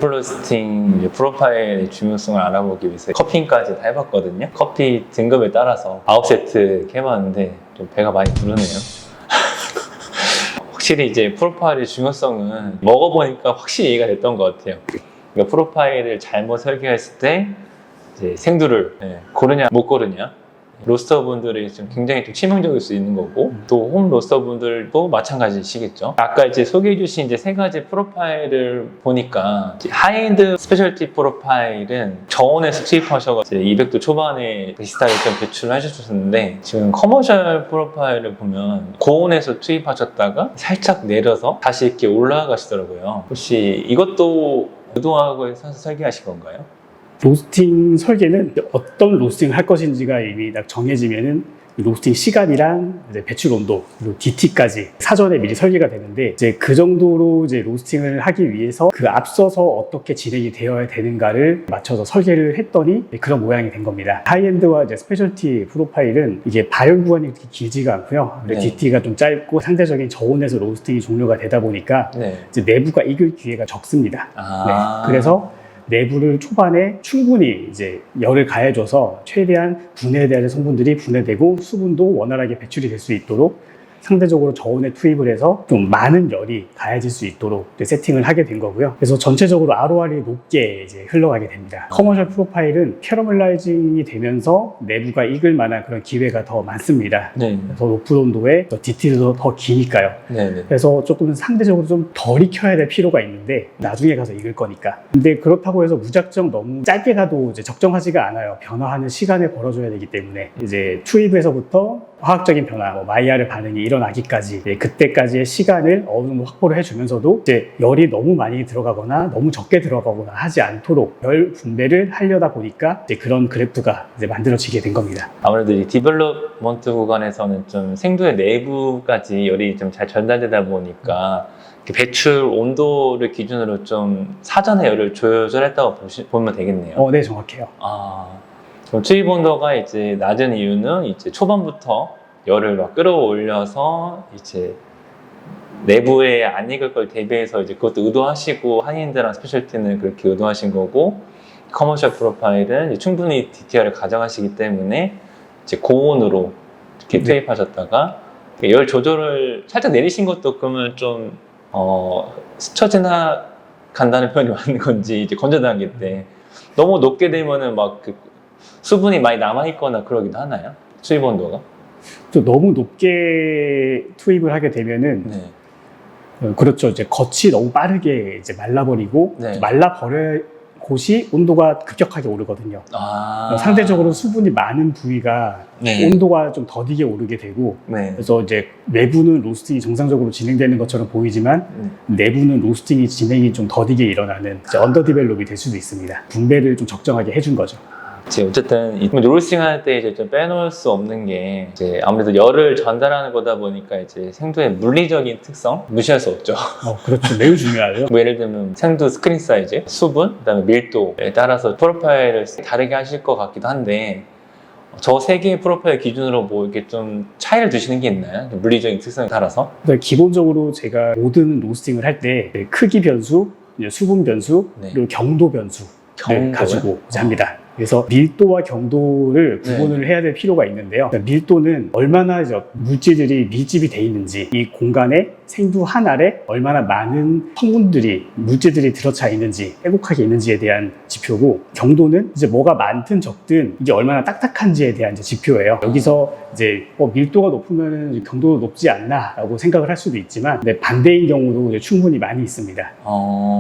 로스팅 프로파일의 중요성을 알아보기 위해서 커핑까지 다 해봤거든요. 커피 등급에 따라서 9세트 이렇게 해봤는데 좀 배가 많이 부르네요. 확실히 이제 프로파일의 중요성은 먹어보니까 확실히 이해가 됐던 것 같아요. 그러니까 프로파일을 잘못 설계했을 때 이제 생두를 고르냐 못 고르냐, 로스터분들이 좀 굉장히 좀 치명적일 수 있는 거고, 또 홈 로스터분들도 마찬가지시겠죠. 아까 이제 소개해주신 이제 세 가지 프로파일을 보니까 하이엔드 스페셜티 프로파일은 저온에서 투입하셔서 이제 200도 초반에 비슷하게 좀 배출을 하셨었는데, 지금 커머셜 프로파일을 보면 고온에서 투입하셨다가 살짝 내려서 다시 이렇게 올라가시더라고요. 혹시 이것도 의도하고 해서 설계하신 건가요? 로스팅 설계는 어떤 로스팅을 할 것인지가 이미 딱 정해지면은 로스팅 시간이랑 이제 배출 온도 그리고 DT까지 사전에 미리 설계가 되는데, 이제 그 정도로 이제 로스팅을 하기 위해서 그 앞서서 어떻게 진행이 되어야 되는가를 맞춰서 설계를 했더니 그런 모양이 된 겁니다. 하이엔드와 이제 스페셜티 프로파일은 이게 발열 구간이 그렇게 길지가 않고요. 네. DT가 좀 짧고 상대적인 저온에서 로스팅이 종료가 되다 보니까 이제 내부가 익을 기회가 적습니다. 그래서 내부를 초반에 충분히 이제 열을 가해줘서 최대한 분해돼야 할 성분들이 분해되고 수분도 원활하게 배출이 될 수 있도록 상대적으로 저온에 투입을 해서 좀 많은 열이 가해질 수 있도록 세팅을 하게 된 거고요. 그래서 전체적으로 ROR이 높게 이제 흘러가게 됩니다. 커머셜 프로파일은 캐러멜라이징이 되면서 내부가 익을 만한 그런 기회가 더 많습니다. 더 높은 온도에 DT도 더 기니까요. 그래서 조금 상대적으로 좀 덜 익혀야 될 필요가 있는데 나중에 가서 익을 거니까. 근데 그렇다고 해서 무작정 너무 짧게 가도 이제 적정하지가 않아요. 변화하는 시간을 벌어줘야 되기 때문에 이제 투입에서부터 화학적인 변화, 마이야르 반응이 일어나기까지 그때까지의 시간을 어느 정도 확보를 해주면서도 이제 열이 너무 많이 들어가거나 너무 적게 들어가거나 하지 않도록 열 분배를 하려다 보니까 이제 그런 그래프가 이제 만들어지게 된 겁니다. 아무래도 이 디벨롭먼트 구간에서는 좀 생두의 내부까지 열이 좀 잘 전달되다 보니까 배출 온도를 기준으로 좀 사전에 열을 조절했다고 보면 되겠네요. 네, 정확해요. 그럼 투입 온도가 이제 낮은 이유는 이제 초반부터 열을 막 끌어올려서 이제 내부에 안 익을 걸 대비해서 이제 그것도 의도하시고, 하이엔드랑 스페셜티는 그렇게 의도하신 거고, 커머셜 프로파일은 이제 충분히 DTR을 가져가시기 때문에 이제 고온으로 이렇게 투입하셨다가 열 조절을 살짝 내리신 것도 그러면 좀 스쳐 지나간다는 표현이 맞는 건지, 이제 건조 단계 때 너무 높게 되면은 막 그 수분이 많이 남아있거나 그러기도 하나요? 투입 온도가? 또 너무 높게 투입을 하게 되면은 그렇죠. 이제 겉이 너무 빠르게 이제 말라버리고 말라버릴 곳이 온도가 급격하게 오르거든요. 상대적으로 수분이 많은 부위가 온도가 좀 더디게 오르게 되고, 그래서 이제 외부는 로스팅이 정상적으로 진행되는 것처럼 보이지만 내부는 로스팅이 진행이 좀 더디게 일어나는 언더 디벨롭이 될 수도 있습니다. 분배를 좀 적정하게 해준 거죠. 어쨌든 로스팅 할 때 이제 좀 빼놓을 수 없는 게 이제 아무래도 열을 전달하는 거다 보니까 이제 생두의 물리적인 특성 무시할 수 없죠. 그렇죠. 매우 중요하죠. 뭐 예를 들면 생두 스크린 사이즈, 수분, 그다음에 밀도에 따라서 프로파일을 다르게 하실 것 같기도 한데, 저 세 개의 프로파일 기준으로 뭐 이렇게 좀 차이를 두시는 게 있나요? 물리적인 특성에 따라서? 기본적으로 제가 모든 로스팅을 할 때 크기 변수, 수분 변수, 그리고 경도 변수를 가지고 합니다. 그래서 밀도와 경도를 구분을 해야 될 필요가 있는데요. 밀도는 얼마나 물질들이 밀집이 돼 있는지, 이 공간에 생두 한 알에 얼마나 많은 성분들이, 물질들이 들어차 있는지, 빼곡하게 있는지에 대한 지표고, 경도는 이제 뭐가 많든 적든 이게 얼마나 딱딱한지에 대한 지표예요. 여기서 이제 밀도가 높으면 경도도 높지 않나라고 생각을 할 수도 있지만, 반대인 경우도 이제 충분히 많이 있습니다.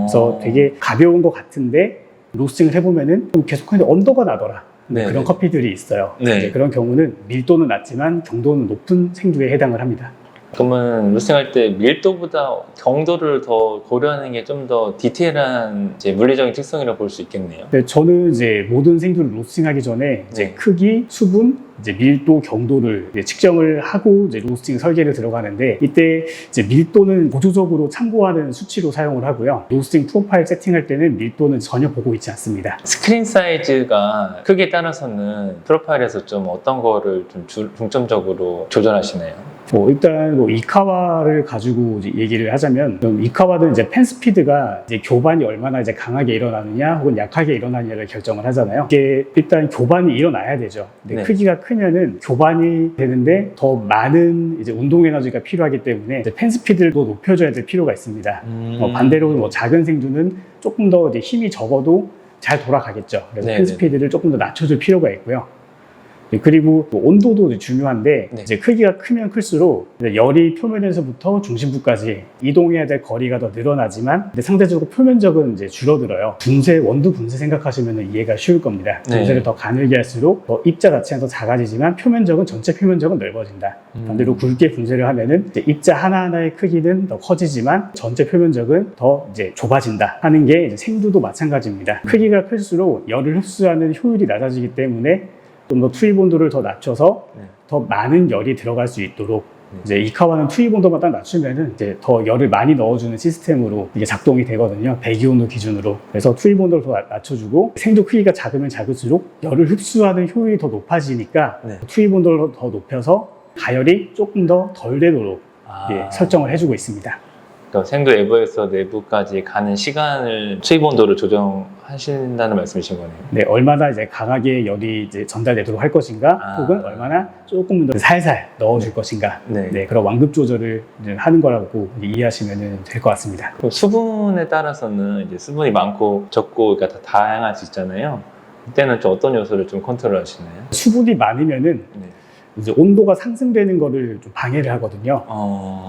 그래서 되게 가벼운 것 같은데 로스팅을 해보면은 계속 언더가 나더라. 그런 커피들이 있어요. 이제 그런 경우는 밀도는 낮지만 경도는 높은 생두에 해당을 합니다. 그러면 로스팅할 때 밀도보다 경도를 더 고려하는 게 좀 더 디테일한 이제 물리적인 특성이라고 볼 수 있겠네요. 저는 이제 모든 생두를 로스팅하기 전에 이제 크기, 수분, 이제 밀도, 경도를 이제 측정을 하고 이제 로스팅 설계를 들어가는데, 이때 이제 밀도는 보조적으로 참고하는 수치로 사용을 하고요. 로스팅 프로파일 세팅할 때는 밀도는 전혀 보고 있지 않습니다. 스크린 사이즈가 크기에 따라서는 프로파일에서 좀 어떤 거를 좀 중점적으로 조절하시나요? 일단 이카와를 가지고 이제 얘기를 하자면, 이카와는 이제 펜 스피드가 이제 교반이 얼마나 이제 강하게 일어나느냐 혹은 약하게 일어나느냐를 결정을 하잖아요. 이게 일단 교반이 일어나야 되죠. 근데 네. 크기가 크면은 교반이 되는데 더 많은 이제 운동 에너지가 필요하기 때문에 이제 펜 스피드를 더 높여줘야 될 필요가 있습니다. 반대로 작은 생두는 조금 더 이제 힘이 적어도 잘 돌아가겠죠. 그래서 네네. 펜 스피드를 조금 더 낮춰줄 필요가 있고요. 그리고 온도도 중요한데, 네. 이제 크기가 크면 클수록 열이 표면에서부터 중심부까지 이동해야 될 거리가 더 늘어나지만, 근데 상대적으로 표면적은 이제 줄어들어요. 원두 분쇄 생각하시면 이해가 쉬울 겁니다. 네. 분쇄를 더 가늘게 할수록 더 입자 자체는 더 작아지지만 표면적은 전체 표면적은 넓어진다. 반대로 굵게 분쇄를 하면은 이제 입자 하나하나의 크기는 더 커지지만 전체 표면적은 더 이제 좁아진다 하는 게 이제 생두도 마찬가지입니다. 크기가 클수록 열을 흡수하는 효율이 낮아지기 때문에 좀 더 투입 온도를 더 낮춰서 네. 더 많은 열이 들어갈 수 있도록, 이제 이카와는 투입 온도만 딱 낮추면은 이제 더 열을 많이 넣어주는 시스템으로 이게 작동이 되거든요. 배기온도 기준으로. 그래서 투입 온도를 더 낮춰주고, 생두 크기가 작으면 작을수록 열을 흡수하는 효율이 더 높아지니까 네. 투입 온도를 더 높여서 가열이 조금 더 덜 되도록 설정을 해주고 있습니다. 그러니까 생두 외부에서 내부까지 가는 시간을 투입 온도를 조정하신다는 말씀이신 거네요. 네, 얼마나 이제 강하게 열이 이제 전달되도록 할 것인가, 혹은 얼마나 조금 더 살살 넣어줄 것인가, 네. 그런 완급 조절을 이제 하는 거라고 이해하시면 될 것 같습니다. 그럼 수분에 따라서는 이제 수분이 많고 적고 그러니까 다 다양할 수 있잖아요. 이때는 좀 어떤 요소를 좀 컨트롤 하시나요? 수분이 많으면은 네. 이제 온도가 상승되는 거를 좀 방해를 하거든요.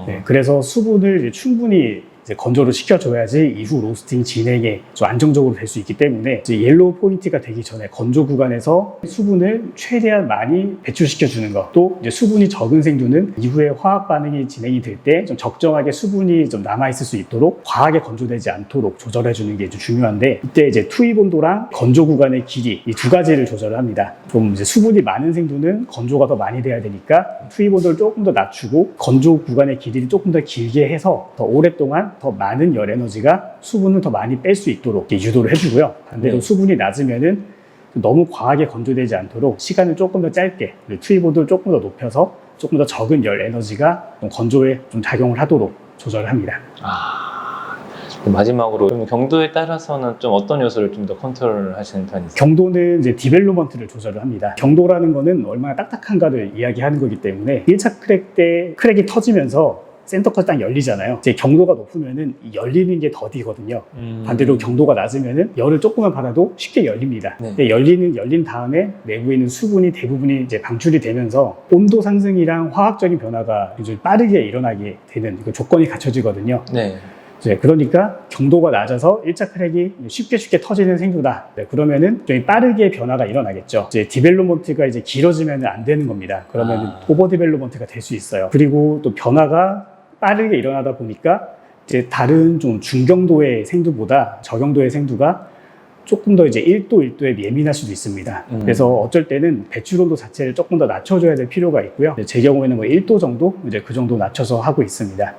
네, 그래서 수분을 이제 충분히 이제 건조를 시켜줘야지 이후 로스팅 진행에 좀 안정적으로 될 수 있기 때문에, 이제 옐로우 포인트가 되기 전에 건조 구간에서 수분을 최대한 많이 배출시켜 주는 것, 또 이제 수분이 적은 생두는 이후에 화학 반응이 진행이 될 때 좀 적정하게 수분이 좀 남아 있을 수 있도록 과하게 건조되지 않도록 조절해 주는 게 좀 중요한데, 이때 이제 투입 온도랑 건조 구간의 길이, 이 두 가지를 조절을 합니다. 좀 이제 수분이 많은 생두는 건조가 더 많이 돼야 되니까 투입 온도를 조금 더 낮추고 건조 구간의 길이를 조금 더 길게 해서 더 오랫동안 더 많은 열 에너지가 수분을 더 많이 뺄 수 있도록 유도를 해주고요. 반대로 네. 수분이 낮으면은 너무 과하게 건조되지 않도록 시간을 조금 더 짧게, 투입 온도를 조금 더 높여서 조금 더 적은 열 에너지가 좀 건조에 좀 작용을 하도록 조절을 합니다. 마지막으로 그럼 경도에 따라서는 좀 어떤 요소를 좀 더 컨트롤 하시는 편이세요? 경도는 이제 디벨롭먼트를 조절을 합니다. 경도라는 거는 얼마나 딱딱한가를 이야기하는 거기 때문에 1차 크랙 때 크랙이 터지면서 센터까지 딱 열리잖아요. 이제 경도가 높으면은 열리는 게 더디거든요. 반대로 경도가 낮으면은 열을 조금만 받아도 쉽게 열립니다. 네. 근데 열린 다음에 내부에 있는 수분이 대부분이 이제 방출이 되면서 온도 상승이랑 화학적인 변화가 좀 빠르게 일어나게 되는 조건이 갖춰지거든요. 네. 그러니까 경도가 낮아서 1차 크랙이 쉽게 터지는 생두다. 그러면은 좀 빠르게 변화가 일어나겠죠. 이제 디벨롭먼트가 이제 길어지면 안 되는 겁니다. 그러면은 오버 디벨롭먼트가 될 수 있어요. 그리고 또 변화가 빠르게 일어나다 보니까 이제 다른 좀 중경도의 생두보다 저경도의 생두가 조금 더 이제 1도, 1도에 예민할 수도 있습니다. 그래서 어쩔 때는 배출 온도 자체를 조금 더 낮춰줘야 될 필요가 있고요. 제 경우에는 뭐 1도 정도, 이제 그 정도 낮춰서 하고 있습니다.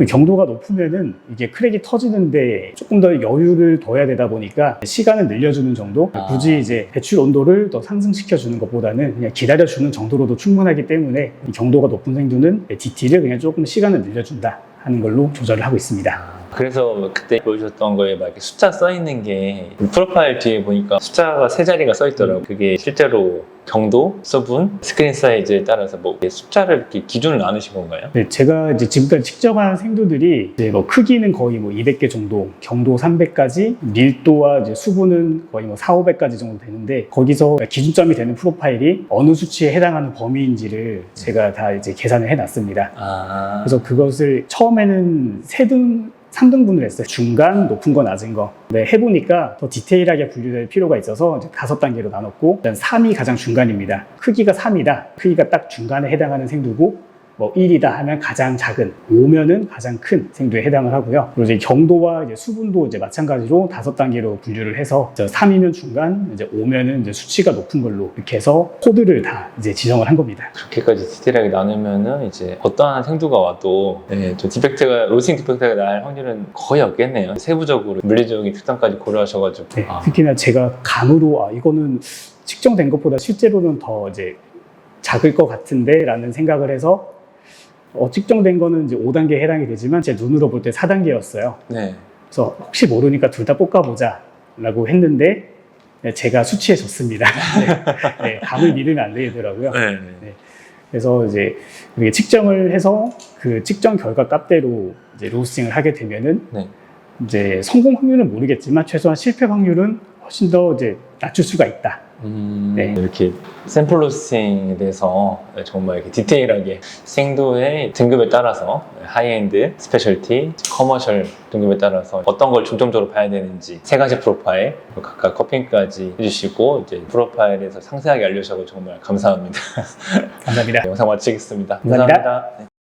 경도가 높으면은 이게 크랙이 터지는데 조금 더 여유를 둬야 되다 보니까 시간을 늘려주는 정도, 굳이 이제 배출 온도를 더 상승시켜주는 것보다는 그냥 기다려주는 정도로도 충분하기 때문에 이 경도가 높은 생두는 DT를 그냥 조금 시간을 늘려준다 하는 걸로 조절을 하고 있습니다. 그래서 그때 보여주셨던 거에 막 이렇게 숫자 써 있는 게 프로파일 뒤에 보니까 숫자가 세 자리가 써 있더라고요. 그게 실제로 경도, 수분, 스크린 사이즈에 따라서 뭐 숫자를 이렇게 기준을 나누신 건가요? 네, 제가 이제 지금까지 측정한 생두들이 이제 뭐 크기는 거의 뭐 200개 정도, 경도 300까지, 밀도와 이제 수분은 거의 뭐 4, 500까지 정도 되는데, 거기서 기준점이 되는 프로파일이 어느 수치에 해당하는 범위인지를 제가 다 이제 계산을 해놨습니다. 그래서 그것을 처음에는 3등분을 했어요. 중간, 높은 거, 낮은 거. 네, 해보니까 더 디테일하게 분류될 필요가 있어서 이제 5단계로 나눴고, 일단 3이 가장 중간입니다. 크기가 3이다. 크기가 딱 중간에 해당하는 생두고, 뭐 1이다 하면 가장 작은, 5면은 가장 큰 생두에 해당을 하고요. 그리고 이제 경도와 이제 수분도 이제 마찬가지로 5단계로 분류를 해서 3이면 중간, 이제 5면은 이제 수치가 높은 걸로 이렇게 해서 코드를 다 이제 지정을 한 겁니다. 그렇게까지 디테일하게 나누면은 이제 어떠한 생두가 와도 좀 로스팅 디펙트가 날 확률은 거의 없겠네요. 세부적으로 물리적인 특성까지 고려하셔가지고. 네, 특히나 제가 감으로 이거는 측정된 것보다 실제로는 더 이제 작을 것 같은데 라는 생각을 해서 측정된 거는 이제 5단계에 해당이 되지만 제 눈으로 볼 때 4단계였어요. 네. 그래서 혹시 모르니까 둘 다 볶아보자 라고 했는데 제가 수치해졌습니다. 네, 감을 믿으면 안 되더라고요. 네. 네. 그래서 이제 이게 측정을 해서 그 측정 결과 값대로 이제 로스팅을 하게 되면은 네. 이제 성공 확률은 모르겠지만 최소한 실패 확률은 훨씬 더 이제 낮출 수가 있다. 네. 이렇게 샘플 로스팅에 대해서 정말 이렇게 디테일하게 생도의 등급에 따라서 하이엔드, 스페셜티, 커머셜 등급에 따라서 어떤 걸 중점적으로 봐야 되는지 세 가지 프로파일, 각각 커핑까지 해주시고 이제 프로파일에서 상세하게 알려주셔서 정말 감사합니다. 감사합니다. 영상 마치겠습니다. 감사합니다. 감사합니다.